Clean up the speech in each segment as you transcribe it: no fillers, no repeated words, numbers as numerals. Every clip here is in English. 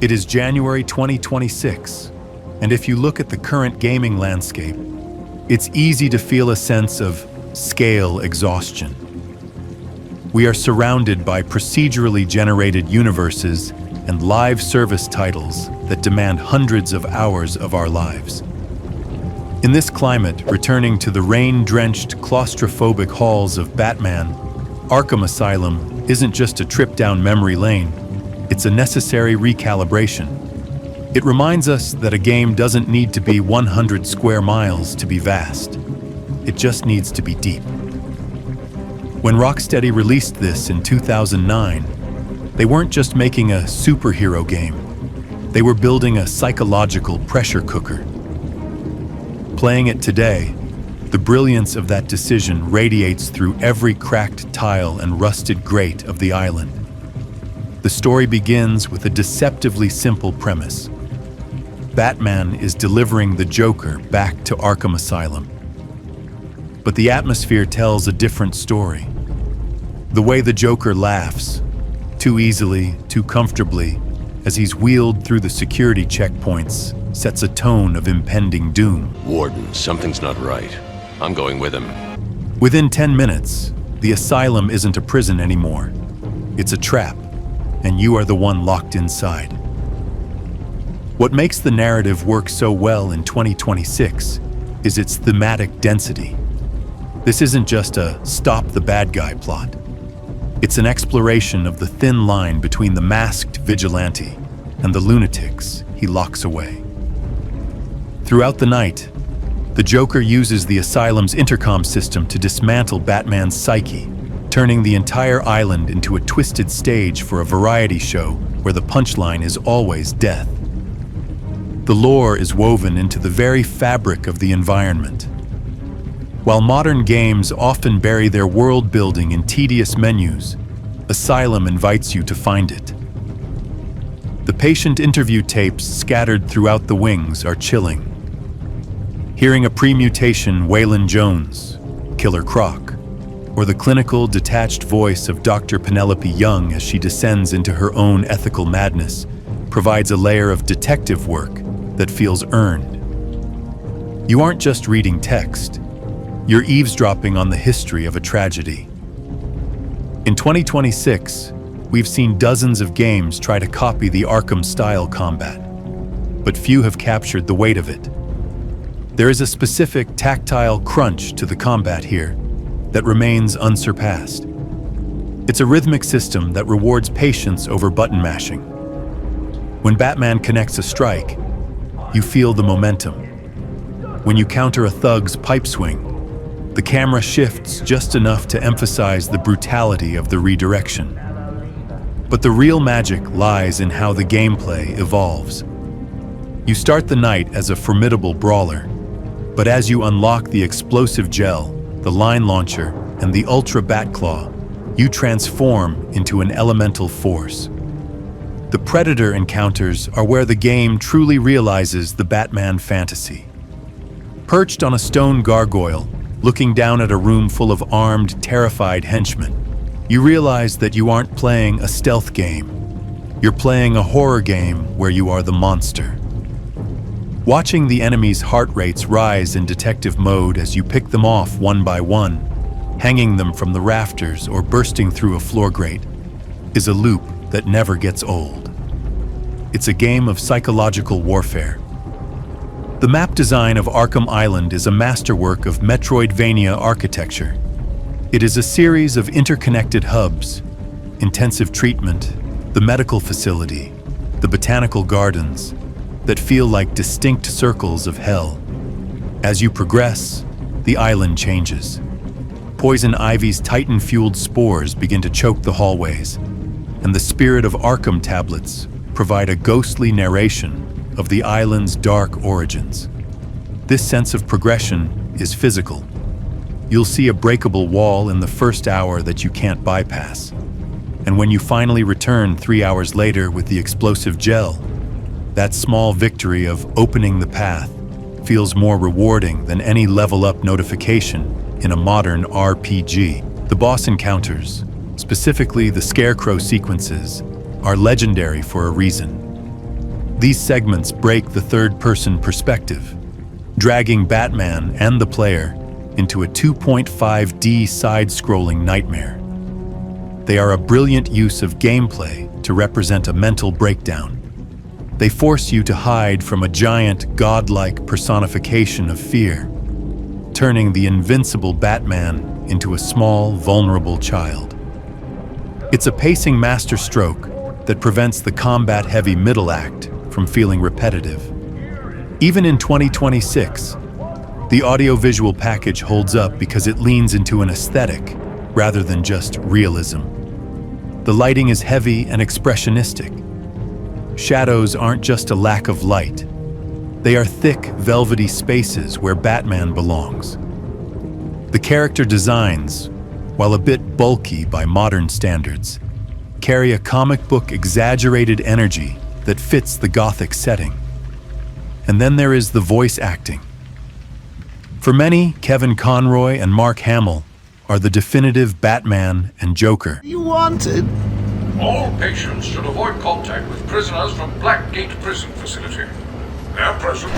It is January 2026, and if you look at the current gaming landscape, it's easy to feel a sense of scale exhaustion. We are surrounded by procedurally generated universes and live service titles that demand hundreds of hours of our lives. In this climate, returning to the rain-drenched, claustrophobic halls of Batman, Arkham Asylum isn't just a trip down memory lane, it's a necessary recalibration. It reminds us that a game doesn't need to be 100 square miles to be vast. It just needs to be deep. When Rocksteady released this in 2009, they weren't just making a superhero game. They were building a psychological pressure cooker. Playing it today, the brilliance of that decision radiates through every cracked tile and rusted grate of the island. The story begins with a deceptively simple premise. Batman is delivering the Joker back to Arkham Asylum. But the atmosphere tells a different story. The way the Joker laughs, too easily, too comfortably, as he's wheeled through the security checkpoints, sets a tone of impending doom. Warden, something's not right. I'm going with him. Within 10 minutes, the asylum isn't a prison anymore. It's a trap, and you are the one locked inside. What makes the narrative work so well in 2026 is its thematic density. This isn't just a stop the bad guy plot. It's an exploration of the thin line between the masked vigilante and the lunatics he locks away. Throughout the night, the Joker uses the asylum's intercom system to dismantle Batman's psyche, turning the entire island into a twisted stage for a variety show where the punchline is always death. The lore is woven into the very fabric of the environment. While modern games often bury their world building in tedious menus, Asylum invites you to find it. The patient interview tapes scattered throughout the wings are chilling. Hearing a pre-mutation Waylon Jones, Killer Croc, or the clinical, detached voice of Dr. Penelope Young as she descends into her own ethical madness provides a layer of detective work that feels earned. You aren't just reading text, you're eavesdropping on the history of a tragedy. In 2026, we've seen dozens of games try to copy the Arkham-style combat, but few have captured the weight of it. There is a specific tactile crunch to the combat here that remains unsurpassed. It's a rhythmic system that rewards patience over button mashing. When Batman connects a strike, you feel the momentum. When you counter a thug's pipe swing, the camera shifts just enough to emphasize the brutality of the redirection. But the real magic lies in how the gameplay evolves. You start the night as a formidable brawler, but as you unlock the explosive gel, the line launcher, and the ultra bat claw, you transform into an elemental force. The Predator encounters are where the game truly realizes the Batman fantasy. Perched on a stone gargoyle, looking down at a room full of armed, terrified henchmen, you realize that you aren't playing a stealth game. You're playing a horror game where you are the monster. Watching the enemy's heart rates rise in detective mode as you pick them off one by one, hanging them from the rafters or bursting through a floor grate, is a loop that never gets old. It's a game of psychological warfare. The map design of Arkham Island is a masterwork of Metroidvania architecture. It is a series of interconnected hubs: intensive treatment, the medical facility, the botanical gardens, that feel like distinct circles of hell. As you progress, the island changes. Poison Ivy's Titan-fueled spores begin to choke the hallways, and the Spirit of Arkham tablets provide a ghostly narration of the island's dark origins. This sense of progression is physical. You'll see a breakable wall in the first hour that you can't bypass. And when you finally return 3 hours later with the explosive gel, that small victory of opening the path feels more rewarding than any level-up notification in a modern RPG. The boss encounters, specifically the Scarecrow sequences, are legendary for a reason. These segments break the third-person perspective, dragging Batman and the player into a 2.5D side-scrolling nightmare. They are a brilliant use of gameplay to represent a mental breakdown. They force you to hide from a giant, godlike personification of fear, turning the invincible Batman into a small, vulnerable child. It's a pacing masterstroke that prevents the combat-heavy middle act from feeling repetitive. Even in 2026, the audiovisual package holds up because it leans into an aesthetic rather than just realism. The lighting is heavy and expressionistic. Shadows aren't just a lack of light. They are thick, velvety spaces where Batman belongs. The character designs, while a bit bulky by modern standards, carry a comic book exaggerated energy that fits the Gothic setting. And then there is the voice acting. For many, Kevin Conroy and Mark Hamill are the definitive Batman and Joker. You wanted? All patients should avoid contact with prisoners from Blackgate Prison Facility. Their presence...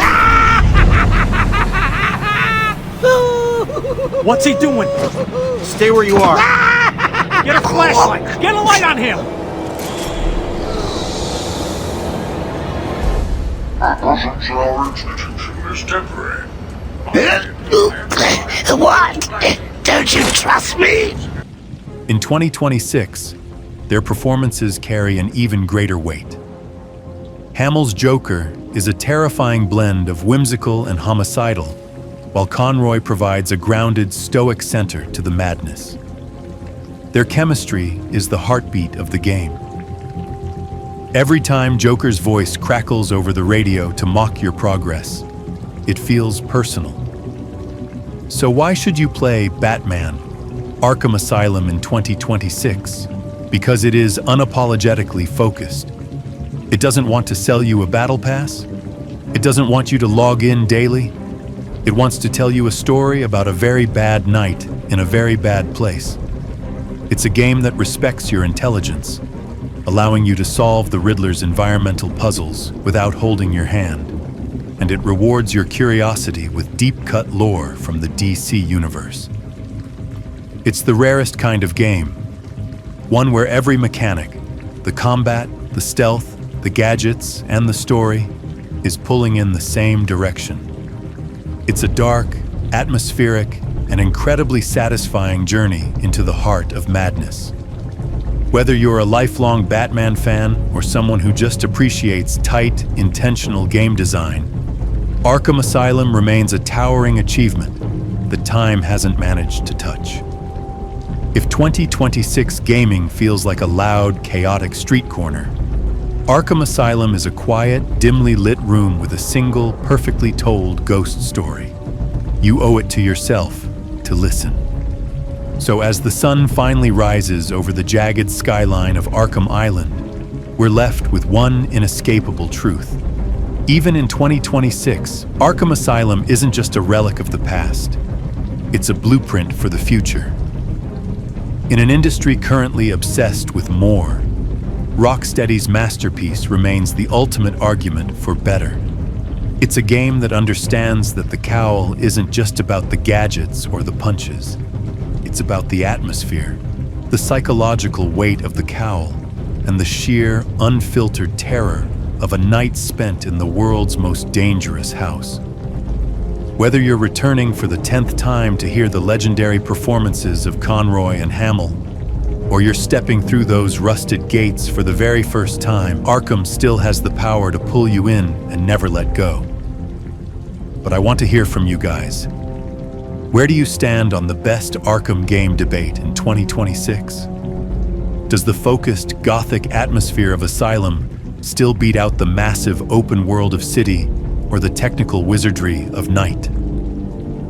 What's he doing? Stay where you are. Get a flashlight! Get a light on him! Presence in our institution is temporary. What? Don't you trust me? In 2026, their performances carry an even greater weight. Hamill's Joker is a terrifying blend of whimsical and homicidal, while Conroy provides a grounded, stoic center to the madness. Their chemistry is the heartbeat of the game. Every time Joker's voice crackles over the radio to mock your progress, it feels personal. So why should you play Batman: Arkham Asylum in 2026? Because it is unapologetically focused. It doesn't want to sell you a battle pass. It doesn't want you to log in daily. It wants to tell you a story about a very bad night in a very bad place. It's a game that respects your intelligence, allowing you to solve the Riddler's environmental puzzles without holding your hand. And it rewards your curiosity with deep-cut lore from the DC universe. It's the rarest kind of game, one where every mechanic, the combat, the stealth, the gadgets, and the story, is pulling in the same direction. It's a dark, atmospheric, and incredibly satisfying journey into the heart of madness. Whether you're a lifelong Batman fan or someone who just appreciates tight, intentional game design, Arkham Asylum remains a towering achievement that time hasn't managed to touch. If 2026 gaming feels like a loud, chaotic street corner, Arkham Asylum is a quiet, dimly lit room with a single, perfectly told ghost story. You owe it to yourself to listen. So as the sun finally rises over the jagged skyline of Arkham Island, we're left with one inescapable truth. Even in 2026, Arkham Asylum isn't just a relic of the past. It's a blueprint for the future. In an industry currently obsessed with more, Rocksteady's masterpiece remains the ultimate argument for better. It's a game that understands that the cowl isn't just about the gadgets or the punches. It's about the atmosphere, the psychological weight of the cowl, and the sheer, unfiltered terror of a night spent in the world's most dangerous house. Whether you're returning for the 10th time to hear the legendary performances of Conroy and Hamill, or you're stepping through those rusted gates for the very first time, Arkham still has the power to pull you in and never let go. But I want to hear from you guys. Where do you stand on the best Arkham game debate in 2026? Does the focused, gothic atmosphere of Asylum still beat out the massive open world of City or the technical wizardry of Night?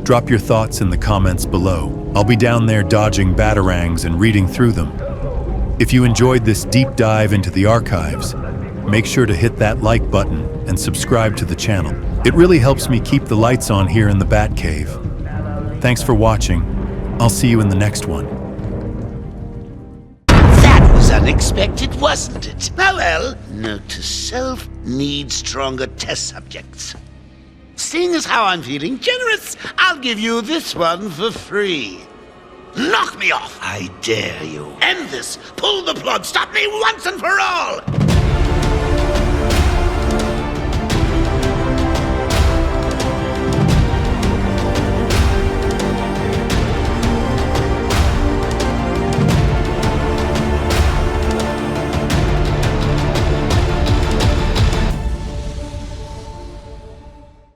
Drop your thoughts in the comments below. I'll be down there dodging batarangs and reading through them. If you enjoyed this deep dive into the archives, make sure to hit that like button and subscribe to the channel. It really helps me keep the lights on here in the Batcave. Thanks for watching. I'll see you in the next one. That was unexpected. unexpected, wasn't it? Oh well, note to self, need stronger test subjects. Seeing as how I'm feeling generous, I'll give you this one for free. Knock me off, I dare you. End this. Pull the plug. Stop me once and for all.